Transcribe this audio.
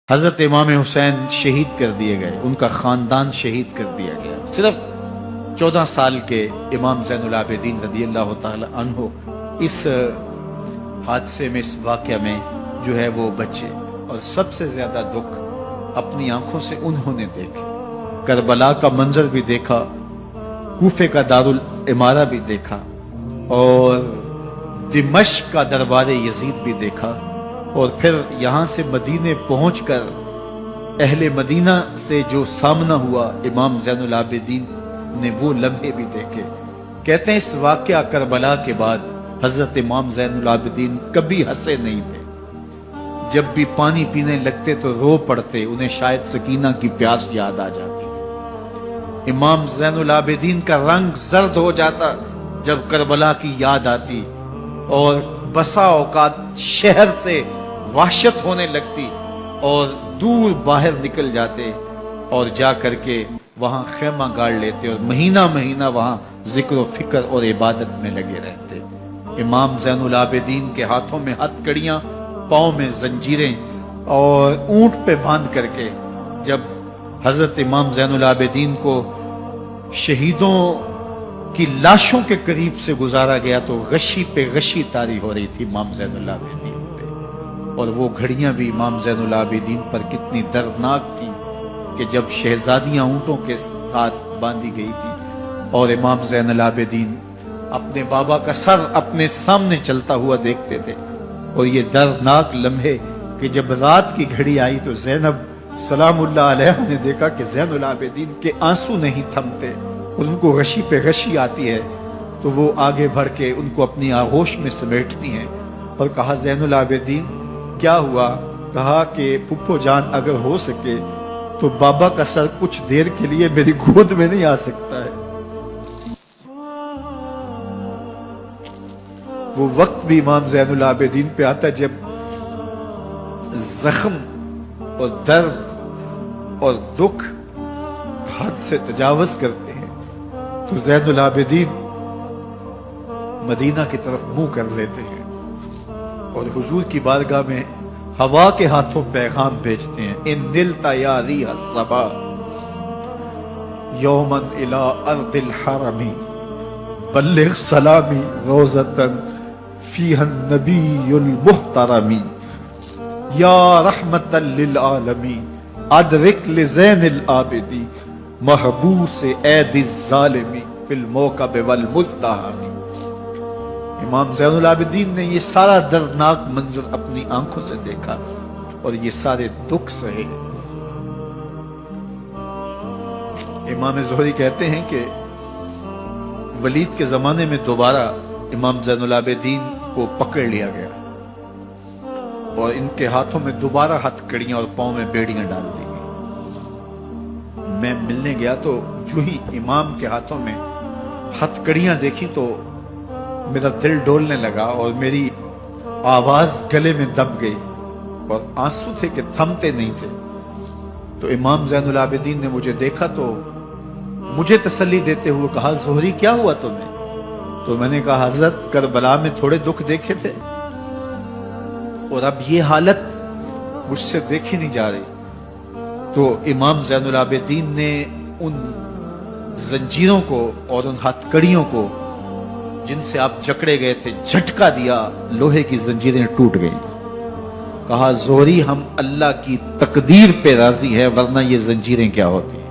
حضرت امام حسین شہید کر دیے گئے، ان کا خاندان شہید کر دیا گیا۔ صرف 14 سال کے امام زین العابدین رضی اللہ تعالی عنہ اس حادثے میں، اس واقعہ میں جو ہے وہ بچے، اور سب سے زیادہ دکھ اپنی آنکھوں سے انہوں نے دیکھے۔ کربلا کا منظر بھی دیکھا، کوفے کا دارالعمارہ بھی دیکھا، اور دمشق کا دربار یزید بھی دیکھا، اور پھر یہاں سے مدینے پہنچ کر اہل مدینہ سے جو سامنا ہوا امام زین العابدین نے وہ لمحے بھی دیکھے۔ کہتے ہیں اس واقعہ کربلا کے بعد حضرت امام زین العابدین کبھی ہنسے نہیں تھے۔ جب بھی پانی پینے لگتے تو رو پڑتے، انہیں شاید سکینہ کی پیاس یاد آ جاتی تھی۔ امام زین العابدین کا رنگ زرد ہو جاتا جب کربلا کی یاد آتی، اور بسا اوقات شہر سے وحشت ہونے لگتی اور دور باہر نکل جاتے اور جا کر کے وہاں خیمہ گاڑ لیتے اور مہینہ مہینہ وہاں ذکر و فکر اور عبادت میں لگے رہتے۔ امام زین العابدین کے ہاتھوں میں ہتھ کڑیاں، پاؤں میں زنجیریں، اور اونٹ پہ باندھ کر کے جب حضرت امام زین العابدین کو شہیدوں کی لاشوں کے قریب سے گزارا گیا تو غشی پہ غشی طاری ہو رہی تھی امام زین العابدین پہ، اور وہ گھڑیاں بھی امام زین العابدین پر کتنی دردناک تھی کہ جب شہزادیاں اونٹوں کے ساتھ باندھی گئی تھی اور امام زین العابدین اپنے بابا کا سر اپنے سامنے چلتا ہوا دیکھتے تھے، اور یہ دردناک لمحے کہ جب رات کی گھڑی آئی تو زینب سلام اللہ علیہ نے دیکھا کہ زین العابدین کے آنسو نہیں تھمتے اور ان کو غشی پہ غشی آتی ہے، تو وہ آگے بڑھ کے ان کو اپنی آغوش میں سمیٹتی ہیں اور کہا زین العابدین کیا ہوا؟ کہا کہ پھپھو جان اگر ہو سکے تو بابا کا سر کچھ دیر کے لیے میری گود میں نہیں آ سکتا ہے۔ وہ وقت بھی امام زین العابدین پہ آتا جب زخم اور درد اور دکھ حد سے تجاوز کرتے ہیں تو زین العابدین مدینہ کی طرف منہ کر لیتے ہیں اور حضور کی بارگاہ میں ہوا کے ہاتھوں پیغام بھیجتے ہیں، ان نلتا یا ریح الصبا یوما الی ارض الحرم بلغ سلامی روزتن فیہا النبی المحترم یا رحمتا للعالمین ادرک لزین العابدی محبوس عید الظالمی فی الموکب والمزدحم۔ امام زین العابدین نے یہ سارا دردناک منظر اپنی آنکھوں سے دیکھا اور یہ سارے دکھ سہے۔ امام زہری کہتے ہیں کہ ولید کے زمانے میں دوبارہ امام زین العابدین کو پکڑ لیا گیا اور ان کے ہاتھوں میں دوبارہ ہتھ کڑیاں اور پاؤں میں بیڑیاں ڈال دی گئی۔ میں ملنے گیا تو جو ہی امام کے ہاتھوں میں ہتھ کڑیاں دیکھی تو میرا دل ڈولنے لگا اور میری آواز گلے میں دب گئی اور آنسو تھے کہ تھمتے نہیں تھے۔ تو امام زین العابدین نے مجھے دیکھا تو مجھے تسلی دیتے ہوئے کہا زہری کیا ہوا تمہیں؟ تو میں نے کہا حضرت کربلا میں تھوڑے دکھ دیکھے تھے اور اب یہ حالت مجھ سے دیکھی نہیں جا رہی۔ تو امام زین العابدین نے ان زنجیروں کو اور ان ہتھ کڑیوں کو جن سے آپ جکڑے گئے تھے جھٹکا دیا، لوہے کی زنجیریں ٹوٹ گئیں۔ کہا زہری ہم اللہ کی تقدیر پہ راضی ہے ورنہ یہ زنجیریں کیا ہوتی ہیں۔